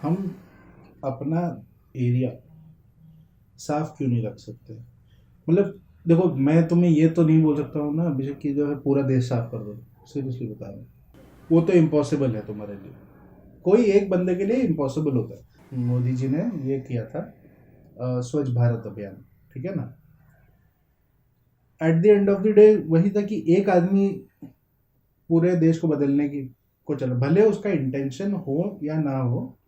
हम अपना एरिया साफ क्यों नहीं रख सकते? मतलब देखो, मैं तुम्हें ये तो नहीं बोल सकता हूँ ना अभिषेक कि जो है पूरा देश साफ कर दो, सीरियसली बता रहा हूँ, वो तो इम्पॉसिबल है तुम्हारे लिए, कोई एक बंदे के लिए इम्पॉसिबल होता है। मोदी जी ने ये किया था स्वच्छ भारत अभियान, ठीक है ना। Eight the end of the day वही था कि एक आदमी पूरे देश को बदलने की को चला, भले उसका इंटेंशन हो या ना हो,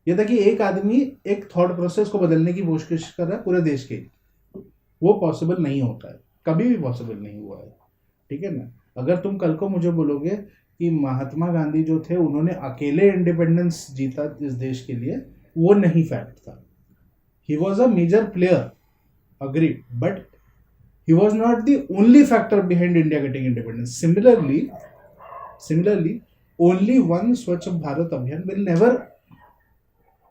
ये था कि एक आदमी एक थॉट प्रोसेस को बदलने की कोशिश कर रहा है पूरे देश के, वो पॉसिबल नहीं होता है, कभी भी पॉसिबल नहीं हुआ है, ठीक है ना। अगर तुम कल को मुझे बोलोगे कि महात्मा गांधी जो थे उन्होंने अकेले इंडिपेंडेंस जीता इस देश के लिए, वो नहीं फैक्ट था। He was a major player, agree, but he was not the only factor behind India getting independence. Similarly, only one Swachh Bharat Abhiyan will never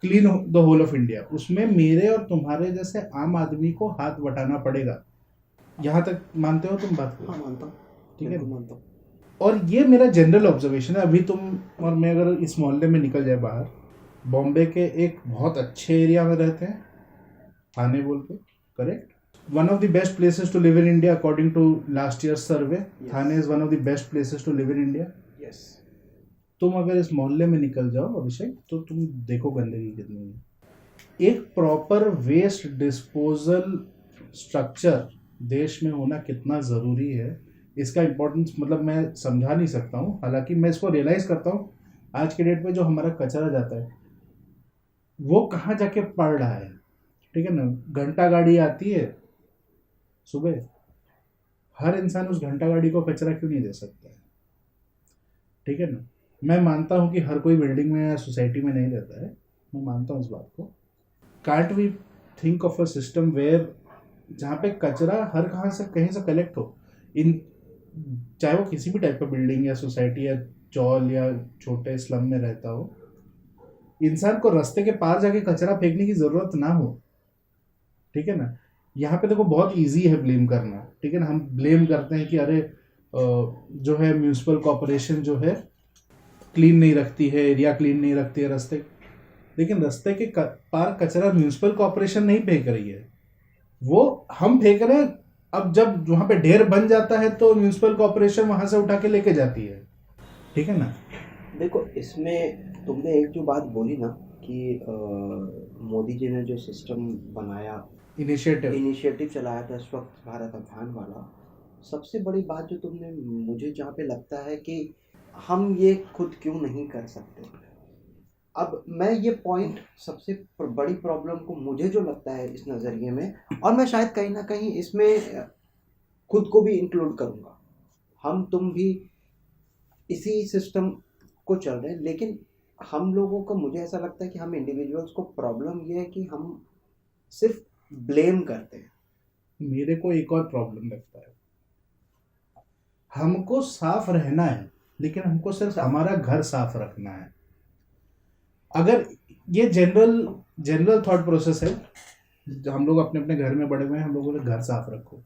clean the whole of India. उसमें मेरे और तुम्हारे जैसे आम आदमी को हाथ बटाना पड़ेगा। यहाँ तक मानते हो तुम बात को? हाँ मानता हूँ, ठीक है, मानता हूँ। और ये मेरा जनरल ऑब्जर्वेशन है। अभी तुम और मैं अगर इस मोहल्ले में निकल जाए बाहर, बॉम्बे के एक बहुत अच्छे एरिया में रहते हैं, थाने बोल के, correct, one of the best places to live in India according to last year's survey. Yes. Thane is one of the best places to live in India. Yes. तुम अगर इस मोहल्ले में निकल जाओ अभिषेक, तो तुम देखो गंदगी कितनी है। एक प्रॉपर वेस्ट डिस्पोजल स्ट्रक्चर देश में होना कितना ज़रूरी है, इसका इम्पोर्टेंस मतलब मैं समझा नहीं सकता हूँ। हालांकि मैं इसको रियलाइज़ करता हूँ आज के डेट में जो हमारा कचरा जाता है वो कहाँ जाके पड़ रहा है, ठीक है ना। घंटा गाड़ी आती है सुबह, हर इंसान उस घंटा गाड़ी को कचरा क्यों नहीं दे सकता है, ठीक है ना। मैं मानता हूँ कि हर कोई बिल्डिंग में या सोसाइटी में नहीं रहता है, मैं मानता हूँ इस बात को। Can't we think of a system where जहाँ पे कचरा हर कहाँ से कहीं से कलेक्ट हो, इन चाहे वो किसी भी टाइप का बिल्डिंग या सोसाइटी या चौल या छोटे स्लम में रहता हो, इंसान को रास्ते के पार जाके कचरा फेंकने की ज़रूरत ना हो, ठीक है ना। यहाँ पे देखो बहुत इजी है ब्लेम करना, ठीक है ना। हम ब्लेम करते हैं कि अरे जो है म्यूनिसिपल कॉरपोरेशन जो है क्लीन नहीं रखती है, एरिया क्लीन नहीं रखती है रास्ते, लेकिन रास्ते के पार कचरा म्यूनिसिपल कॉरपोरेशन नहीं फेंक रही है, वो हम फेंक रहे हैं। अब जब वहाँ पे ढेर बन जाता है तो म्यूनिसिपल कॉरपोरेशन वहाँ से उठा के लेके जाती है, ठीक है ना। देखो, इसमें तुमने एक जो बात बोली ना कि मोदी जी ने जो सिस्टम बनाया, इनिशिएटिव चलाया था स्वच्छ भारत अभियान वाला, सबसे बड़ी बात जो तुमने मुझे जहाँ पे लगता है कि हम ये खुद क्यों नहीं कर सकते। अब मैं ये पॉइंट सबसे बड़ी प्रॉब्लम को मुझे जो लगता है इस नज़रिए में, और मैं शायद कहीं ना कहीं इसमें खुद को भी इंक्लूड करूँगा, हम तुम भी इसी सिस्टम को चल रहे हैं, लेकिन हम लोगों को, मुझे ऐसा लगता है कि हम इंडिविजुअल्स को प्रॉब्लम ये है कि हम सिर्फ ब्लेम करते हैं। मेरे को एक और प्रॉब्लम लगता है, हमको साफ रहना है लेकिन हमको सिर्फ हमारा घर साफ रखना है। अगर ये जनरल थॉट प्रोसेस है, हम लोग अपने अपने घर में बड़े हुए हैं, हम लोगों ने घर साफ रखो,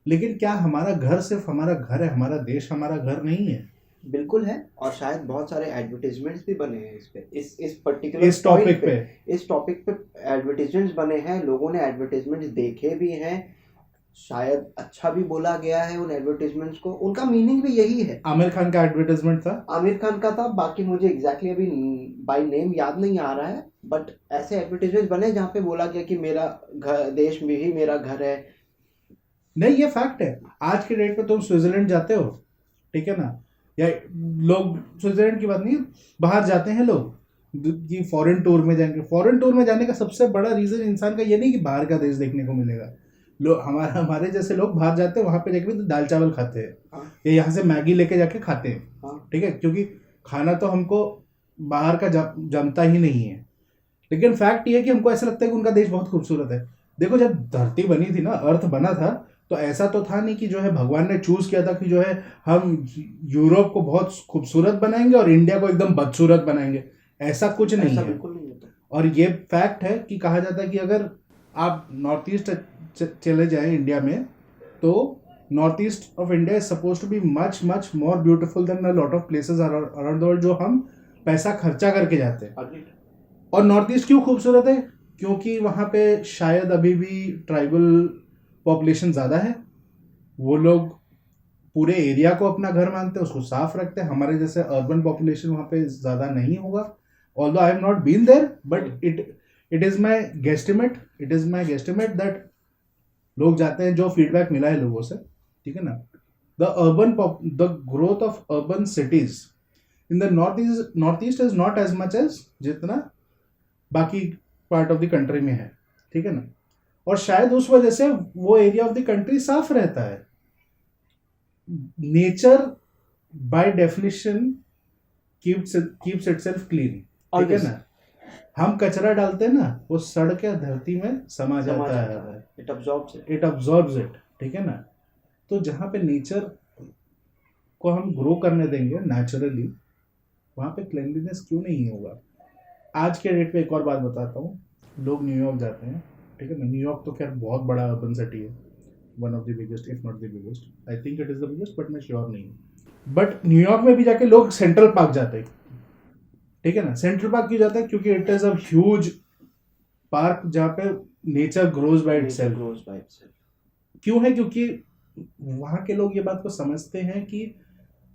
लेकिन क्या हमारा घर सिर्फ हमारा घर है, हमारा देश हमारा घर नहीं है? बिल्कुल है, और शायद बहुत सारे एडवर्टाइजमेंट्स भी बने हैं इस पे, इस पर्टिकुलर इस टॉपिक पे इस टॉपिक पे एडवर्टाइजमेंट्स बने हैं, लोगों ने एडवर्टाइजमेंट्स देखे भी हैं, शायद अच्छा भी बोला गया है उन एडवर्टाइजमेंट्स को, उनका मीनिंग भी यही है। आमिर खान का एडवर्टाइजमेंट था, आमिर खान का था, बाकी मुझे एग्जैक्टली अभी बाय नेम याद नहीं आ रहा है, बट ऐसे एडवर्टाइजमेंट्स बने जहाँ पे बोला गया कि मेरा घर, देश में ही मेरा घर है। नहीं, ये फैक्ट है। आज के डेट पे तुम स्विट्जरलैंड जाते हो, ठीक है ना, या लोग स्विट्जरलैंड की बात नहीं, बाहर जाते हैं लोग कि फॉरेन टूर में जाएंगे। फॉरेन टूर में जाने का सबसे बड़ा रीजन इंसान का ये नहीं कि बाहर का देश देखने को मिलेगा। लोग हमारे जैसे लोग बाहर जाते हैं, वहाँ पे जाके भी दाल चावल खाते हैं, या यहाँ से मैगी लेके जाके खाते हैं, ठीक है, क्योंकि खाना तो हमको बाहर का जमता ही नहीं है। लेकिन फैक्ट ये है कि हमको ऐसा लगता है कि उनका देश बहुत खूबसूरत है। देखो, जब धरती बनी थी ना, अर्थ बना था, तो ऐसा तो था नहीं कि जो है भगवान ने चूज किया था कि जो है हम यूरोप को बहुत खूबसूरत बनाएंगे और इंडिया को एकदम बदसूरत बनाएंगे, ऐसा कुछ नहीं है। बिल्कुल नहीं होता। और ये फैक्ट है कि कहा जाता है कि अगर आप नॉर्थ ईस्ट चले जाएं इंडिया में, तो north east of India is suppose to be much much more beautiful than a lot of places around the world, जो हम पैसा खर्चा करके जाते हैं। Agreed. और नॉर्थ ईस्ट क्यों खूबसूरत है? क्योंकि वहाँ पे शायद अभी भी ट्राइबल पॉपुलेशन ज़्यादा है। वो लोग पूरे एरिया को अपना घर मानते हैं, उसको साफ रखते हैं। हमारे जैसे अर्बन पॉपुलेशन वहाँ पे ज़्यादा नहीं होगा। Although I have not been there, but it is my guesstimate that लोग जाते हैं, जो फीडबैक मिला है लोगों से, ठीक है ना। The growth of urban cities in the north east is not as much as जितना बाकी पार्ट ऑफ द कंट्री में है, ठीक है ना। और शायद उस वजह से वो एरिया ऑफ द कंट्री साफ रहता है। Nature by definition keeps itself clean, ठीक है ना। हम कचरा डालते हैं ना, वो सड़ के धरती में समा जाता है, इट अब्सॉर्ब्स इट, ठीक है ना। तो जहाँ पे नेचर को हम ग्रो करने देंगे नेचुरली, वहाँ पे क्लीनलीनेस क्यों नहीं होगा। आज के डेट पे एक और बात बताता हूँ, लोग न्यूयॉर्क जाते हैं, ठीक है ना। न्यूयॉर्क तो खैर बहुत बड़ा अर्बन सिटी है, one of the biggest if not the biggest, I think it is the biggest, but मैं श्योर नहीं हूँ। बट न्यूयॉर्क में भी जाके लोग सेंट्रल पार्क जाते हैं, ठीक है ना। सेंट्रल पार्क क्यों जाता है? क्योंकि it is a huge park जहाँ पे नेचर ग्रोज बाय इटसेल्फ। क्यों है? क्योंकि वहाँ के लोग ये बात को समझते हैं कि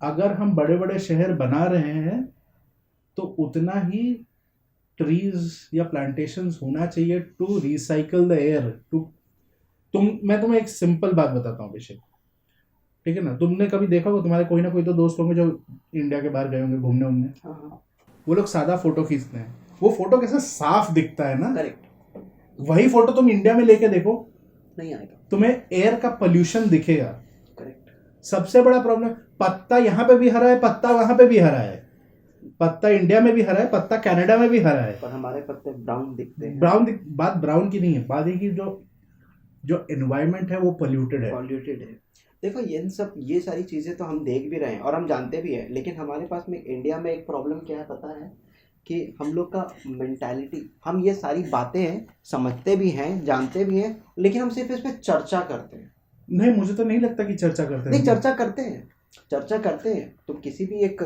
अगर हम बड़े बड़े शहर बना रहे हैं तो उतना ही ट्रीज या प्लांटेशंस होना चाहिए टू रिसाइकल द एयर। मैं तुम्हें एक सिंपल बात बताता हूँ अभिषेक, ठीक है ना। तुमने कभी देखा होगा, तुम्हारे कोई ना कोई तो दोस्त होंगे जो इंडिया के बाहर गए होंगे घूमने उमने, वो लोग सादा फोटो खींचते हैं, वो फोटो कैसे साफ दिखता है ना। करेक्ट। वही फोटो तुम इंडिया में लेके देखो, नहीं आएगा, तुम्हें एयर का पोल्यूशन दिखेगा। करेक्ट। सबसे बड़ा प्रॉब्लम, पत्ता यहाँ पे भी हरा है, पत्ता वहां पे भी हरा है, पत्ता इंडिया में भी हरा है, पत्ता कनाडा में भी हरा है, पर हमारे पत्ते ब्राउन दिखते हैं। बात ब्राउन की नहीं है, बात है कि जो एनवायरनमेंट है वो पोल्यूटेड है। देखो ये सारी चीज़ें तो हम देख भी रहे हैं और हम जानते भी हैं, लेकिन हमारे पास में इंडिया में एक प्रॉब्लम क्या है पता है कि हम लोग का मेंटालिटी, हम ये सारी बातें समझते भी हैं, जानते भी हैं, लेकिन हम सिर्फ इस पर चर्चा करते हैं। नहीं, मुझे तो नहीं लगता कि चर्चा करते हैं। नहीं, चर्चा करते हैं। तुम किसी भी एक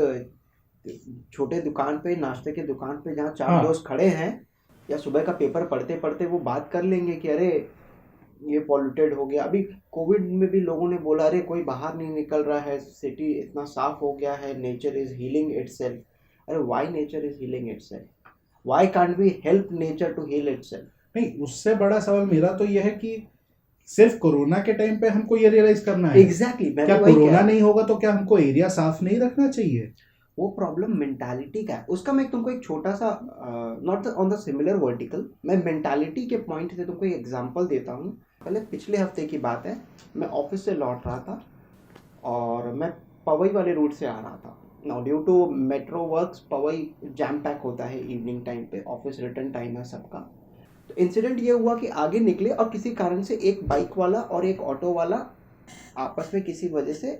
छोटे दुकान पे, नाश्ते के दुकान पे, जहाँ चार दोस्त खड़े हैं या सुबह का पेपर पढ़ते पढ़ते वो बात कर लेंगे कि अरे ये पॉल्यूटेड हो गया। अभी कोविड में भी लोगों ने बोला अरे कोई बाहर नहीं निकल रहा है, सिटी इतना साफ हो गया है, नेचर इज हीलिंग इटसेल्फ। अरे why nature is healing itself? Why can't we help nature to heal itself? नहीं, उससे बड़ा सवाल मेरा तो यह है कि सिर्फ कोरोना के टाइम पे हमको ये रियलाइज करना है। एग्जैक्टली। क्या कोरोना नहीं होगा तो क्या हमको एरिया साफ नहीं रखना चाहिए? वो प्रॉब्लम मेंटालिटी का है। उसका मैं तुमको एक छोटा सा, not on the similar vertical, मैं मेंटालिटी के पॉइंट से तुमको एक एग्जांपल देता हूँ। पहले पिछले हफ्ते की बात है, मैं ऑफिस से लौट रहा था और मैं पवई वाले रूट से आ रहा था। Now due to metro works Powai jam pack होता है इवनिंग टाइम पे, ऑफिस रिटर्न टाइम है सबका। तो इंसिडेंट ये हुआ कि आगे निकले और किसी कारण से एक बाइक वाला और एक ऑटो वाला आपस में किसी वजह से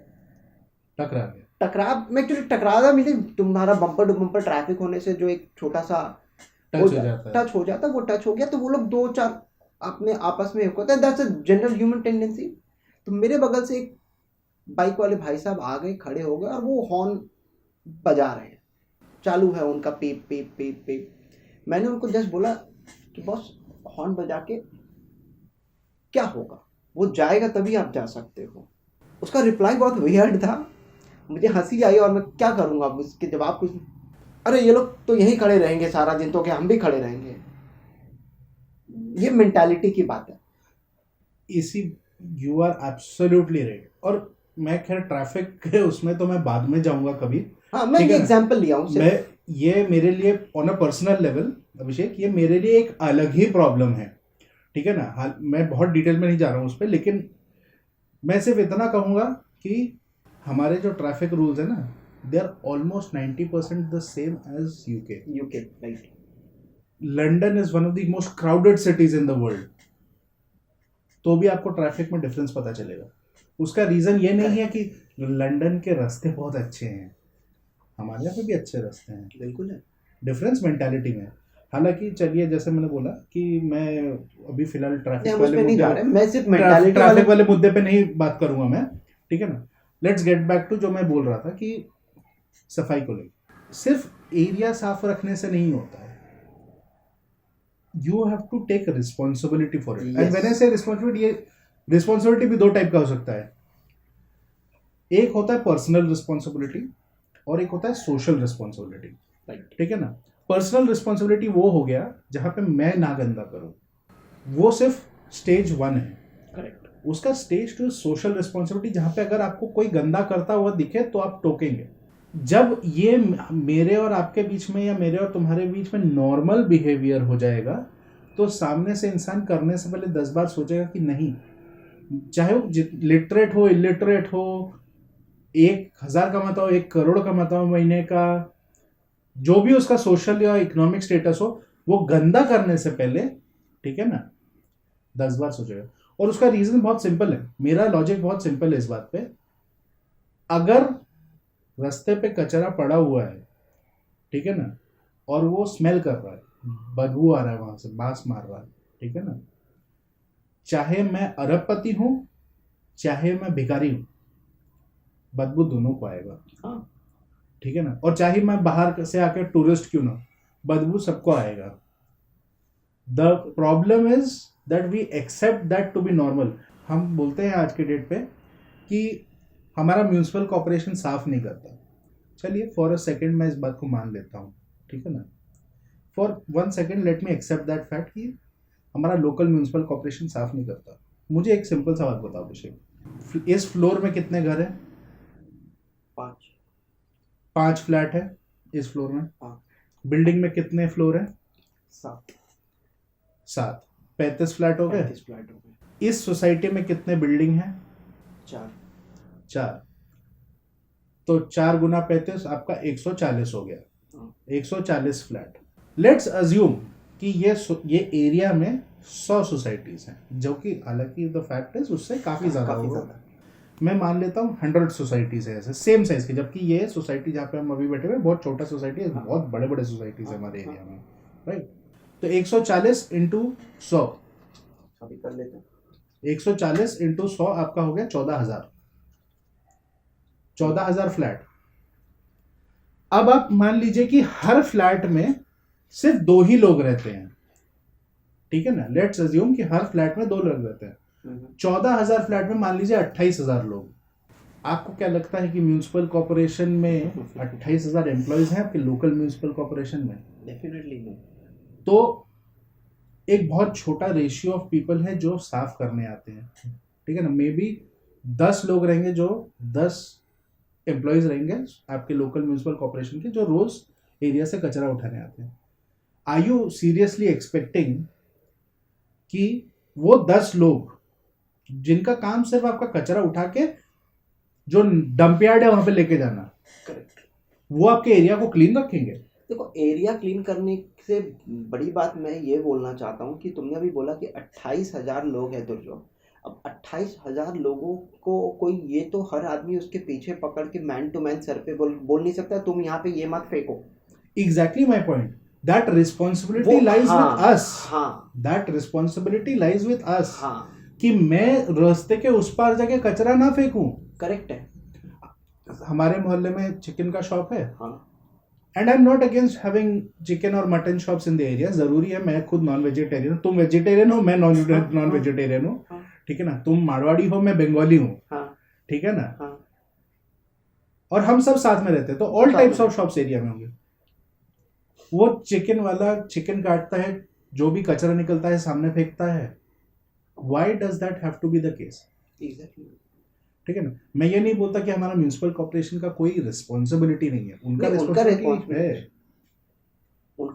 मैं एक्चुअली टकराया भी नहीं, तुम्हारा बम्पर टू बम्पर ट्रैफिक होने से जो एक छोटा सा टच हो जाता, वो टच हो गया। तो वो लोग दो चार अपने आपस में होता है, that's a general human tendency. तो मेरे बगल से एक बाइक वाले भाई साहब आ गए, खड़े हो गए और वो हॉर्न बजा रहे हैं, चालू है उनका पीप पीप पीप पीप। मैंने उनको जस्ट बोला कि बॉस हॉर्न बजा के क्या होगा, वो जाएगा तभी आप जा सकते हो। उसका रिप्लाई बहुत वियर्ड था, मुझे हंसी आई और मैं क्या करूँगा अब उसके जवाब कुछ। अरे ये लोग तो यहीं खड़े रहेंगे सारा दिन, तो क्या हम भी खड़े रहेंगे? ये मेंटालिटी की बात है। इसी यू आर एब्सोल्युटली राइट। और मैं खैर ट्रैफिक के उसमें तो मैं बाद में जाऊंगा कभी। हाँ, मैं ये एग्जांपल लिया हूँ। ये मेरे लिए ऑन अ पर्सनल लेवल अभिषेक, ये मेरे लिए एक अलग ही प्रॉब्लम है, ठीक है ना। मैं बहुत डिटेल में नहीं जा रहा हूँ उस पर, लेकिन मैं सिर्फ इतना कहूँगा कि हमारे जो ट्रैफिक रूल्स है ना, they are almost 90% the same as UK. Right. London is one of the most crowded cities in the world, तो भी आपको ट्रैफिक में डिफरेंस पता चलेगा। उसका रीज़न ये नहीं है कि लंदन के रास्ते बहुत अच्छे हैं, हमारे यहाँ पे भी अच्छे रास्ते हैं, बिल्कुल है। डिफरेंस मेंटालिटी में। हालांकि चलिए, जैसे मैंने बोला कि मैं अभी फिलहाल ट्रैफिक वाले मुद्दे पे नहीं बात करूंगा मैं, ठीक है ना। लेट्स गेट बैक टू जो मैं बोल रहा था कि सफाई को लेकर सिर्फ एरिया साफ रखने से नहीं होता है. You have to take responsibility for it. And when I say responsibility, ये responsibility भी दो टाइप का हो सकता है. एक होता है पर्सनल रिस्पॉन्सिबिलिटी और एक होता है सोशल रिस्पॉन्सिबिलिटी. ठीक है ना. पर्सनल रिस्पॉन्सिबिलिटी वो हो गया जहाँ पे मैं ना गंदा करूँ, वो सिर्फ स्टेज 1 है. करेक्ट. उसका स्टेज 2 सोशल रिस्पॉन्सिबिलिटी, जहाँ पे अगर आपको कोई गंदा करता हुआ दिखे तो आप टोकेंगे. जब ये मेरे और आपके बीच में या मेरे और तुम्हारे बीच में नॉर्मल बिहेवियर हो जाएगा तो सामने से इंसान करने से पहले 10 बार सोचेगा कि नहीं, चाहे वो लिटरेट हो, इलिटरेट हो, 1,000 कमाता हो, 1 करोड़ कमाता हो महीने का, जो भी उसका सोशल या इकोनॉमिक स्टेटस हो, वो गंदा करने से पहले, ठीक है ना, 10 बार सोचेगा. और उसका रीजन बहुत सिंपल है. मेरा लॉजिक बहुत सिंपल है इस बात पे. अगर रास्ते पे कचरा पड़ा हुआ है, ठीक है ना, और वो स्मेल कर रहा है, बदबू आ रहा है, वहां से बांस मार रहा है, ठीक है ना, चाहे मैं अरबपति हूं चाहे मैं भिखारी हूं, बदबू दोनों को आएगा. हाँ. ठीक है ना. और चाहे मैं बाहर से आकर टूरिस्ट क्यों ना, बदबू सबको आएगा. The problem is that we accept that to be normal. हम बोलते हैं आज के डेट पे कि हमारा म्यूनिसिपल कॉर्पोरेशन साफ नहीं करता. चलिए फॉर अ सेकेंड मैं इस बात को मान लेता हूँ, ठीक है ना. For 1 second let me accept that fact कि हमारा लोकल म्यूनिसिपल कॉर्पोरेशन साफ नहीं करता. मुझे एक सिंपल सा बात बताओ अभिषेक, इस फ्लोर में कितने घर हैं? 5 फ्लैट है इस फ्लोर में. बिल्डिंग में कितने फ्लोर हैं? 7. 35 फ्लैट हो गए. 35 फ्लैट हो गए. इस सोसाइटी में कितने बिल्डिंग हैं? 4. तो 4 गुना 35 आपका 140 हो गया. 140 फ्लैट. लेट्स अज्यूम कि ये एरिया में 100 सोसाइटीज हैं, जो कि हालांकि द फैक्ट इज उससे काफी ज्यादा होगा. मैं मान लेता हूँ 100 सोसाइटीज है ऐसे सेम साइज की, जबकि ये सोसाइटी जहाँ पे हम अभी बैठे हुए बहुत छोटा सोसाइटी है. बहुत बड़े बड़े सोसाइटीज है हमारे एरिया में, राइट. तो 140 इंटू 100 कर लेते हैं. 140 इंटू 100 आपका हो गया 14,000 फ्लैट. अब आप मान लीजिए कि हर फ्लैट में सिर्फ 2 ही लोग रहते हैं, ठीक है ना. लेट्स अज्यूम कि हर फ्लैट में 2 लोग रहते हैं. 14,000 फ्लैट में मान लीजिए 28,000 लोग. आपको क्या लगता है कि म्यूनिसिपल कॉर्पोरेशन में 28,000 एम्प्लॉयज हैं आपके लोकल म्यूनिसिपल कॉर्पोरेशन में? डेफिनेटली नहीं. तो एक बहुत छोटा रेशियो ऑफ पीपल है जो साफ करने आते हैं, ठीक है ना. मे बी 10 लोग रहेंगे, जो 10 एम्प्लॉयज रहेंगे आपके लोकल म्यूनिसिपल कॉर्पोरेशन के, जो रोज एरिया से कचरा उठाने आते हैं. आर यू सीरियसली एक्सपेक्टिंग कि वो 10 लोग जिनका काम सिर्फ आपका कचरा उठा के जो डंप यार्ड है वहां पे लेके जाना, करेक्ट, वो आपके एरिया को क्लीन रखेंगे? देखो, एरिया क्लीन करने से बड़ी बात मैं ये बोलना चाहता हूँ कि तुमने अभी बोला कि 28,000 लोग हैं दुर्जो. अब 28,000 लोगों को कोई ये तो हर आदमी उसके पीछे पकड़ के मैन टू मैन सर पे बोल नहीं सकता तुम यहाँ पे ये मत फेंको. Exactly my point. That responsibility lies with us. हाँ, that responsibility lies with us. हाँ, कि मैं रास्ते के उस पार जाके कचरा ना फेंकूं. करेक्ट है. हमारे मोहल्ले में चिकन का शॉप है. हाँ. And I am not against having chicken और mutton shops in the area. जरूरी है. मैं खुद नॉन वेजिटेरियन हूँ, तुम वेजिटेरियन हो, मैं नॉन वेजिटेरियन हूँ, ठीक है ना. तुम मारवाड़ी हो, मैं बंगाली हूँ, ठीक है ना. और हम सब साथ में रहते हैं, तो all types of shops area में होंगे. वो चिकन वाला चिकन काटता है, जो भी कचरा निकलता है सामने फेंकता है. Why does that have to be the case? Exactly. ठीक है ना. मैं ये नहीं बोलता कि हमारा म्यूनिसिपल कॉर्पोरेशन का कोई रिस्पॉन्सिबिलिटी नहीं है. उनका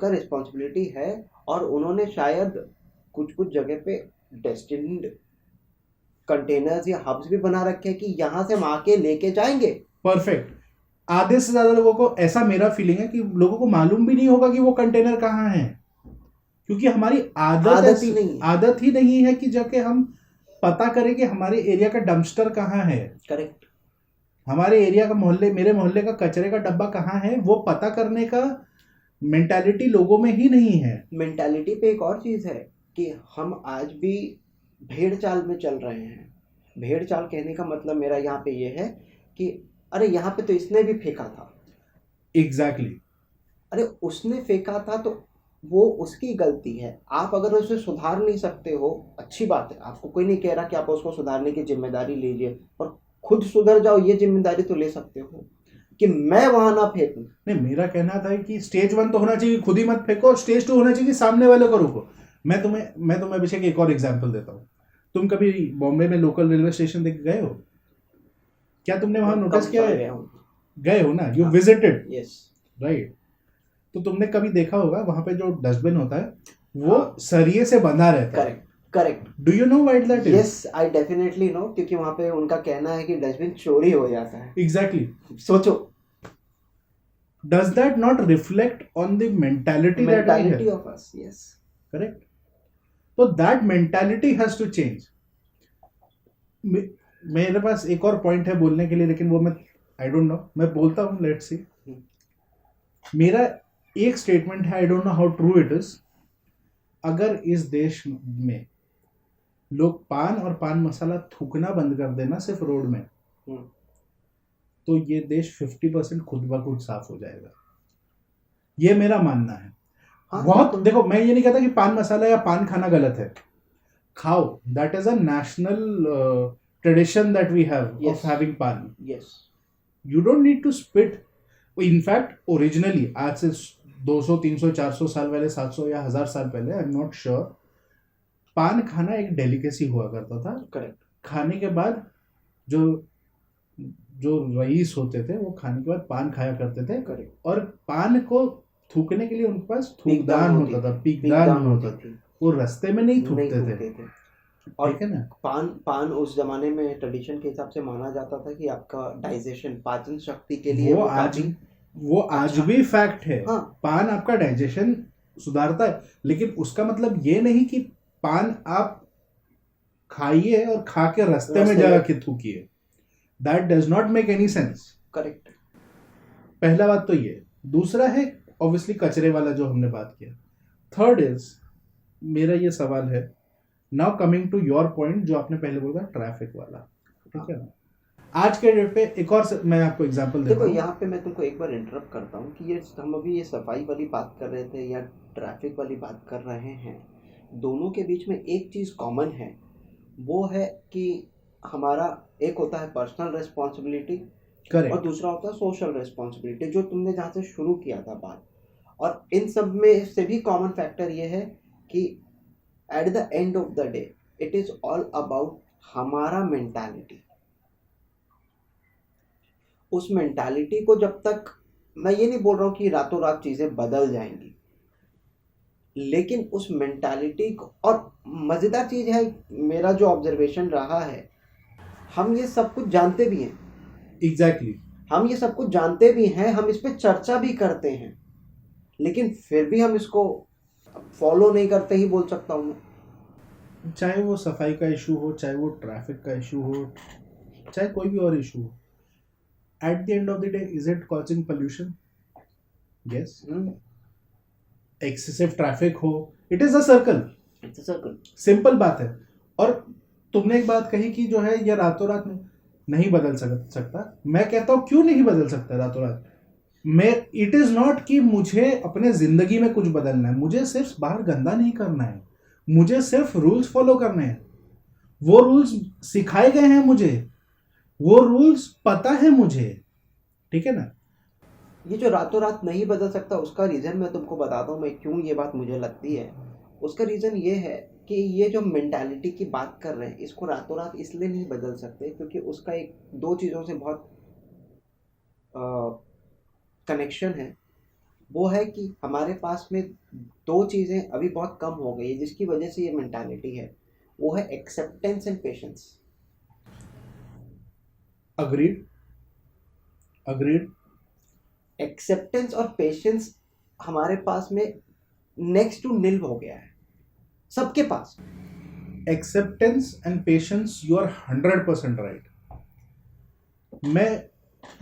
रिस्पॉन्सिबिलिटी है. और उन्होंने शायद कुछ जगह पे डेस्टिन्ड कंटेनर्स या हब्स भी बना रखे हैं कि यहाँ से हम आके लेके जाएंगे. परफेक्ट. आधे से ज्यादा लोगों को, ऐसा मेरा फीलिंग है कि लोगों को मालूम भी नहीं होगा कि वो कंटेनर कहाँ है, क्योंकि हमारी आदत ही नहीं है कि जाके हम पता करें कि हमारे एरिया का डंपस्टर कहाँ है. करेक्ट. हमारे एरिया का मेरे मोहल्ले का कचरे का डब्बा कहाँ है, वो पता करने का मेंटालिटी लोगों में ही नहीं है. मेंटालिटी पे एक और चीज है कि हम आज भी भेड़ चाल में चल रहे हैं. भेड़ चाल कहने का मतलब मेरा यहाँ पे ये है कि अरे यहाँ पे तो इसने भी फेंका था. एग्जैक्टली. अरे उसने फेंका था तो वो उसकी गलती है, आप अगर उसे सुधार नहीं सकते हो अच्छी बात है, आपको कोई नहीं कह रहा कि आप उसको सुधारने की जिम्मेदारी लीजिए, और खुद सुधर जाओ, ये जिम्मेदारी तो ले सकते हो कि मैं वहां ना फेंकूं। नहीं, मेरा कहना था कि स्टेज 1 तो होना चाहिए, खुद ही मत फेंको, स्टेज 2 होना चाहिए कि सामने वाले को रोको। मैं तुम्हें अभिषेक एक और एग्जांपल देता हूँ। तुम कभी बॉम्बे में लोकल रेलवे स्टेशन देख गए हो? क्या तुमने वहां नोटिस किया है? गए हो ना, यू विजिटेड, यस, राइट? तो तुमने कभी देखा होगा वहां पे जो डस्टबिन होता है वो हाँ। सरिये से बंधा रहता है। Correct correct, do you know why that is? Yes I definitely know, क्योंकि वहां पे उनका कहना है कि डस्टबिन चोरी हो जाता है। एग्जैक्टली। सोचो, does that not reflect on the mentality that we mentality have? Of us, yes correct. तो that mentality has to change. मेरे पास एक और पॉइंट है बोलने के लिए, लेकिन वो मैं आई डोंट नो, मैं बोलता हूँ, लेट्स सी। मेरा एक स्टेटमेंट है, I don't know how true it is. अगर इस देश में लोग पान और पान मसाला थूकना बंद कर देना सिर्फ रोड में, तो ये देश 50% खुद ब खुद साफ हो जाएगा। ये मेरा मानना है। हाँ, बहुत देखो, मैं ये नहीं कहता कि पान मसाला या पान खाना गलत है, खाओ, that is a national tradition that we have Yes. Of having paan. Yes, you don't need to spit. In fact originally आज से 200 300 400 साल पहले, 700 या 1000 साल पहले, आई एम नॉट श्योर, पान खाना एक डेलिकेसी हुआ करता था। करेक्ट, खाने के बाद जो जो रईस होते थे वो खाने के बाद पान खाया करते थे, करेक्ट, और पान को थूकने के लिए उनके पास थूकदान होता था, पीकदान पीकदान होता था। वो रास्ते में नहीं नहीं थूकते थे, थूकते थे। और ठीक है ना? पान उस जमाने में ट्रेडिशन के हिसाब से माना जाता था कि आपका डाइजेशन, पाचन शक्ति के लिए वो आज अच्छा। भी फैक्ट है। हाँ। पान आपका डाइजेशन सुधारता है, लेकिन उसका मतलब ये नहीं कि पान आप खाइए और खा के रास्ते में जाके थूकिए। That does not make any sense. Correct, पहला बात तो ये। दूसरा है ऑब्वियसली कचरे वाला जो हमने बात किया। थर्ड इज, मेरा ये सवाल है, now coming to your point जो आपने पहले बोला ट्रैफिक वाला, ठीक है ना? आज के डेट पे एक और मैं आपको एग्जांपल देता देखो हूँ। यहाँ पे मैं तुमको एक बार इंटरप्ट करता हूँ कि ये हम अभी ये सफाई वाली बात कर रहे थे या ट्रैफिक वाली बात कर रहे हैं, दोनों के बीच में एक चीज़ कॉमन है, वो है कि हमारा एक होता है पर्सनल रिस्पॉन्सिबिलिटी, और करेक्ट। दूसरा होता है सोशल रिस्पॉन्सिबिलिटी, जो तुमने जहाँ से शुरू किया था बात। और इन सब में से भी कॉमन फैक्टर ये है कि eight the end of the day it is all about हमारा मेंटालिटी। उस मेंटालिटी को जब तक, मैं ये नहीं बोल रहा हूँ कि रातों रात चीज़ें बदल जाएंगी, लेकिन उस मेंटालिटी को, और मज़ेदार चीज़ है, मेरा जो ऑब्जर्वेशन रहा है, हम ये सब कुछ जानते भी हैं, एग्जैक्टली। हम ये सब कुछ जानते भी हैं, हम इस पे चर्चा भी करते हैं, लेकिन फिर भी हम इसको फॉलो नहीं करते ही बोल सकता हूँ मैं। चाहे वो सफाई का इशू हो, चाहे वो ट्रैफिक का इशू हो, चाहे कोई भी और इशू हो, at the end of the day is it causing pollution? Yes. Excessive traffic हो, it is a circle, it's a circle, simple बात है। और तुमने एक बात कही कि जो है ये रातों रात नहीं बदल सकता। मैं कहता हूँ क्यों नहीं बदल सकता रातों रात? मैं, इट इज नॉट कि मुझे अपने जिंदगी में कुछ बदलना है, मुझे सिर्फ बाहर गंदा नहीं करना है, मुझे सिर्फ रूल्स फॉलो करने हैं। वो रूल्स सिखाए गए हैं मुझे, वो रूल्स पता है मुझे, ठीक है ना? ये जो रातों रात नहीं बदल सकता, उसका रीज़न मैं तुमको बताता हूँ, मैं क्यों ये बात मुझे लगती है। उसका रीज़न ये है कि ये जो मेंटालिटी की बात कर रहे हैं, इसको रातों रात इसलिए नहीं बदल सकते क्योंकि उसका एक दो चीज़ों से बहुत कनेक्शन है। वो है कि हमारे पास में दो चीज़ें अभी बहुत कम हो गई है जिसकी वजह से ये मेंटालिटी है, वो है acceptance and patience. Agreed, agreed. Acceptance और पेशेंस हमारे पास में नेक्स्ट टू निल हो गया है सबके पास। Acceptance and patience, you are 100% right. मैं,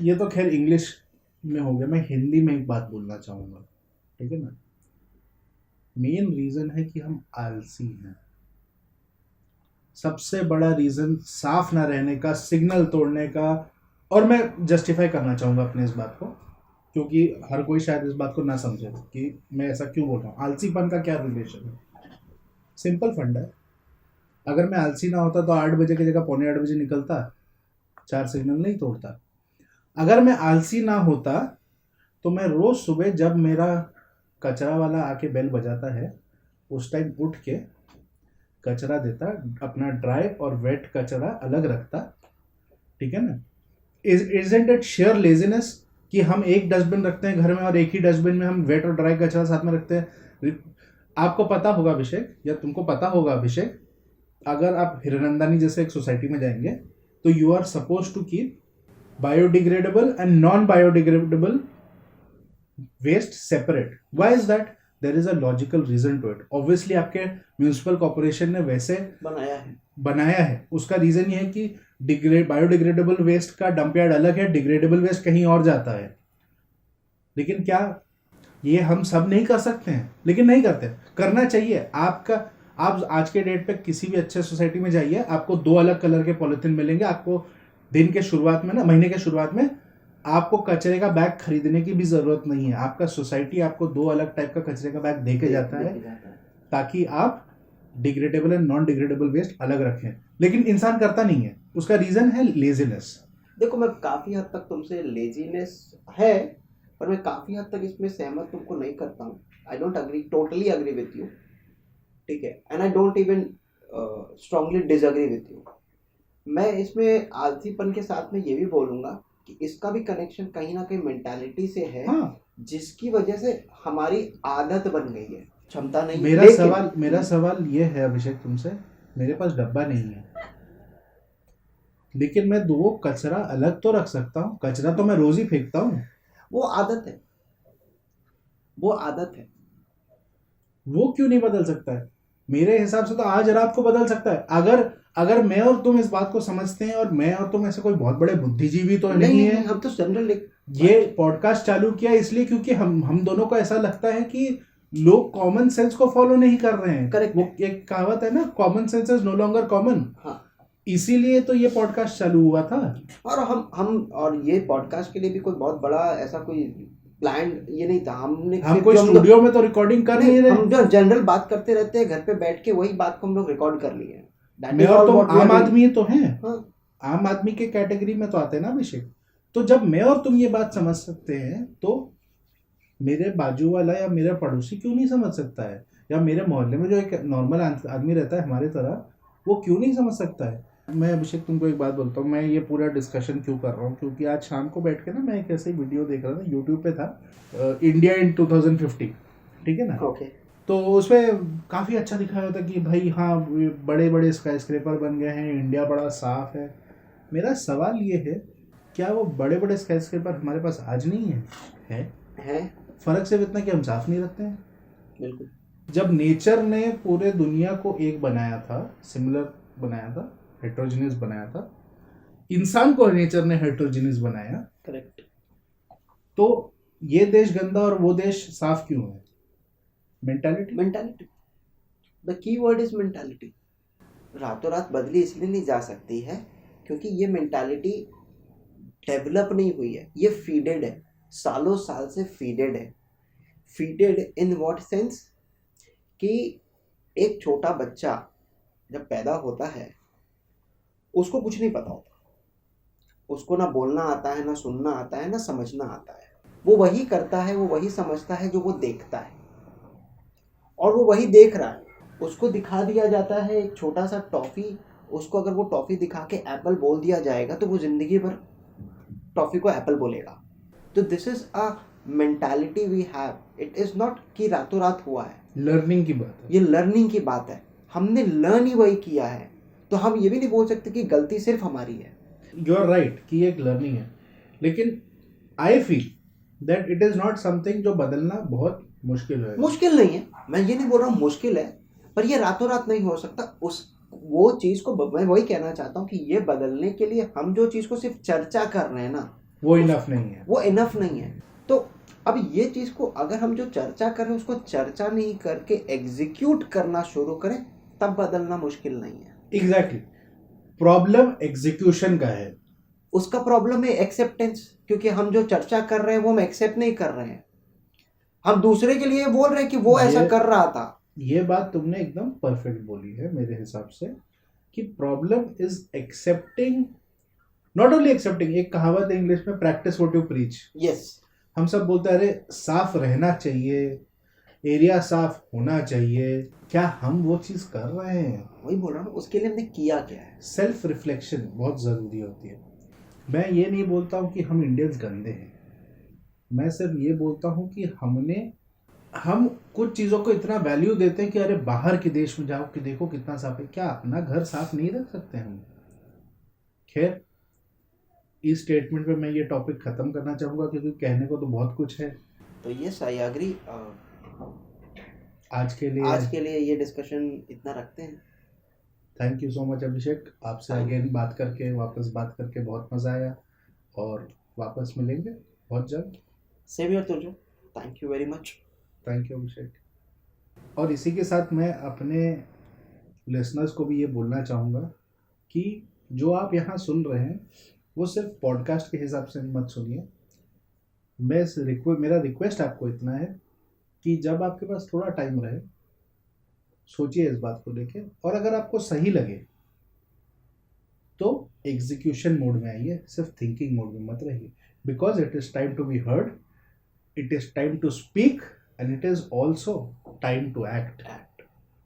ये तो खैर इंग्लिश में हो गया, मैं हिंदी में एक बात बोलना चाहूँगा, ठीक है ना? मेन रीज़न है कि हम आलसी हैं। सबसे बड़ा रीज़न साफ ना रहने का, सिग्नल तोड़ने का, और मैं जस्टिफाई करना चाहूँगा अपने इस बात को। क्योंकि हर कोई शायद इस बात को ना समझे कि मैं ऐसा क्यों बोल रहा हूँ। आलसीपन का क्या रिलेशन है? सिंपल फंड है। अगर मैं आलसी ना होता तो 8 बजे की जगह 7:45 निकलता, 4 सिग्नल नहीं तोड़ता। अगर मैं आलसी ना होता तो मैं रोज सुबह जब मेरा कचरा वाला आके बेल बजाता है उस टाइम उठ के कचरा देता, अपना ड्राई और वेट कचरा अलग रखता। ठीक है ना? इजंट इट शेयर लेजीनेस कि हम एक डस्टबिन रखते हैं घर में और एक ही डस्टबिन में हम वेट और ड्राई कचरा साथ में रखते हैं? आपको पता होगा अभिषेक, या तुमको पता होगा अभिषेक, अगर आप हिरनंदानी जैसे एक सोसाइटी में जाएंगे तो you are suppose to keep biodegradable and non biodegradable waste separate. Why is that? There is a logical reason to it. Obviously आपके म्यूनिसिपल कॉर्पोरेशन ने वैसे बनाया है. उसका रीजन ये है कि बायोडिग्रेडेबल वेस्ट का डंप यार्ड अलग है, डिग्रेडेबल वेस्ट कहीं और जाता है. लेकिन क्या ये हम सब नहीं कर सकते हैं? लेकिन नहीं करते. करना चाहिए. आप आज के डेट पे किसी भी अच्छे सोसाइटी में जाइए, आपको 2 अलग कलर के पॉलिथीन मिलेंगे. आपको दिन के शुरुआत में ना, महीने के शुरुआत में आपको कचरे का बैग खरीदने की भी जरूरत नहीं है. आपका सोसाइटी आपको 2 अलग टाइप का कचरे का बैग देके जाता है ताकि आप degradable and non degradable waste अलग रखें. लेकिन इंसान करता नहीं है. उसका रीजन है लेजीनेस. देखो, मैं काफी हद तक तुमसे लेजीनेस है, पर मैं काफी हद तक इसमें सहमत तुमको नहीं करता हूँ. I don't agree, totally agree with you. ठीक है, and I don't even strongly disagree with you. मैं इसमें आलसीपन के साथ में ये भी बोलूंगा कि इसका भी कनेक्शन कहीं ना कहीं मेंटालिटी से है. हाँ. जिसकी वजह से हमारी आदत बन गई है, क्षमता नहीं. मेरा सवाल ये है अभिषेक तुमसे, मेरे पास डब्बा नहीं है लेकिन मैं 2 कचरा अलग तो रख सकता हूँ. कचरा तो मैं रोज ही फेंकता हूँ. वो आदत है. वो क्यों नहीं बदल सकता है? मेरे हिसाब से तो आज रात को बदल सकता है. अगर मैं और तुम इस बात को समझते हैं, और मैं और तुम ऐसे कोई बहुत बड़े बुद्धिजीवी तो नहीं है. हम तो जनरल ये पॉडकास्ट चालू किया इसलिए क्योंकि हम दोनों को ऐसा लगता है कि लोग कॉमन सेंस को फॉलो नहीं कर रहे हैं. करेक्ट. वो एक कहावत है ना, common sense is no longer common. हाँ, इसीलिए तो ये पॉडकास्ट चालू हुआ था. और हम और ये पॉडकास्ट के लिए भी कोई बहुत बड़ा ऐसा कोई प्लान ये नहीं था. हम कोई स्टूडियो में तो रिकॉर्डिंग कर नहीं रहे. हम जो जनरल बात करते रहते हैं घर पे बैठ के, वही बात को हम लोग रिकॉर्ड कर लिए. मैं और तुम आम आदमी तो हैं. हाँ. आम आदमी के कैटेगरी में तो आते हैं ना अभिषेक. तो जब मैं और तुम ये बात समझ सकते हैं तो मेरे बाजू वाला या मेरा पड़ोसी क्यों नहीं समझ सकता है? या मेरे मोहल्ले में जो एक नॉर्मल आदमी रहता है हमारे तरह, वो क्यों नहीं समझ सकता है? मैं अभिषेक तुमको एक बात बोलता हूँ. मैं ये पूरा डिस्कशन क्यों कर रहा हूँ? क्योंकि आज शाम को बैठ के ना मैं एक ऐसे वीडियो देख रहा था, यूट्यूब पे था, इंडिया इन 2050. ठीक है ना? ओके. तो उसमें काफ़ी अच्छा दिखाया होता कि भाई हाँ, बड़े बड़े स्काई स्क्रेपर बन गए हैं, इंडिया बड़ा साफ है. मेरा सवाल ये है, क्या वो बड़े बड़े स्काई स्क्रेपर हमारे पास आज नहीं है? फर्क सिर्फ इतना कि हम साफ नहीं रखते हैं. बिल्कुल. जब नेचर ने पूरे दुनिया को एक बनाया था, सिमिलर बनाया था, हेट्रोजीनियस बनाया था, इंसान को नेचर ने हेट्रोजीनियस बनाया. करेक्ट. तो ये देश गंदा और वो देश साफ क्यों है? Mentality. The key word is mentality. रातों रात बदली इसलिए नहीं जा सकती है क्योंकि ये मेंटालिटी डेवलप नहीं हुई है. ये फीडेड है, सालों साल से फीडेड है. फीडेड इन व्हाट सेंस कि एक छोटा बच्चा जब पैदा होता है उसको कुछ नहीं पता होता. उसको ना बोलना आता है, ना सुनना आता है, ना समझना आता है. वो वही करता है, वो वही समझता है जो वो देखता है, और वो वही देख रहा है. उसको दिखा दिया जाता है एक छोटा सा टॉफ़ी. उसको अगर वो टॉफ़ी दिखा के एप्पल बोल दिया जाएगा तो वो ज़िंदगी भर टॉफ़ी को एप्पल बोलेगा. तो this is a mentality we have. It is not कि रातों रात हुआ है. लर्निंग की बात है. ये लर्निंग की बात है. हमने लर्न ही वही किया है. तो हम ये भी नहीं बोल सकते कि गलती सिर्फ हमारी है. यू आर राइट कि एक लर्निंग है, लेकिन I feel that it is not something जो बदलना बहुत मुश्किल है. मुश्किल नहीं है, मैं ये नहीं बोल रहा हूँ मुश्किल है, पर ये रातों रात नहीं हो सकता. वो चीज़ को मैं वही कहना चाहता हूँ कि ये बदलने के लिए हम जो चीज़ को सिर्फ चर्चा कर रहे हैं ना, वो इनफ नहीं है. वो इनफ नहीं है. तो अब ये चीज़ को अगर हम जो चर्चा कर रहे हैं उसको चर्चा नहीं करके एग्जीक्यूट करना शुरू करें, तब बदलना मुश्किल नहीं है. एग्जैक्टली. प्रॉब्लम एग्जीक्यूशन का है. उसका प्रॉब्लम है एक्सेप्टेंस, क्योंकि हम जो चर्चा कर रहे हैं वो हम एक्सेप्ट नहीं कर रहे हैं, हम दूसरे के लिए बोल रहे हैं कि वो ऐसा कर रहा था। ये बात तुमने एकदम परफेक्ट बोली है मेरे हिसाब से, कि problem is accepting, not only accepting. एक कहावत है इंग्लिश में, practice what you preach. Yes, हम सब बोलते हैं अरे साफ रहना चाहिए, एरिया साफ होना चाहिए, क्या हम वो चीज कर रहे हैं? वही बोल रहा हूँ, उसके लिए हमने किया क्या है। सेल्फ रिफ्लेक्शन बहुत जरूरी होती है। मैं ये नहीं बोलता हूँ कि हम इंडियंस गंदे हैं, मैं सिर्फ ये बोलता हूँ कि हम कुछ चीज़ों को इतना वैल्यू देते हैं कि अरे बाहर के देश में जाओ कि देखो कितना साफ है, क्या अपना घर साफ नहीं रख सकते हम? खैर, इस स्टेटमेंट पे मैं ये टॉपिक खत्म करना चाहूँगा क्योंकि कहने को तो बहुत कुछ है। तो यस, आई एग्री। आज के लिए ये डिस्कशन इतना रखते हैं। थैंक यू सो मच अभिषेक, आपसे अगेन वापस बात करके बहुत मज़ा आया, और वापस मिलेंगे बहुत जल्द। सेम हियर तुझे, thank you very much. Thank you Abhishek. और इसी के साथ मैं अपने लिसनर्स को भी ये बोलना चाहूँगा कि जो आप यहाँ सुन रहे हैं वो सिर्फ पॉडकास्ट के हिसाब से मत सुनिए। मेरा रिक्वेस्ट आपको इतना है कि जब आपके पास थोड़ा टाइम रहे, सोचिए इस बात को लेके, और अगर आपको सही लगे तो एग्जीक्यूशन मोड में आइए, सिर्फ थिंकिंग मोड में मत रहिए। Because it is time to be heard, it is time to speak, and it is also time to act.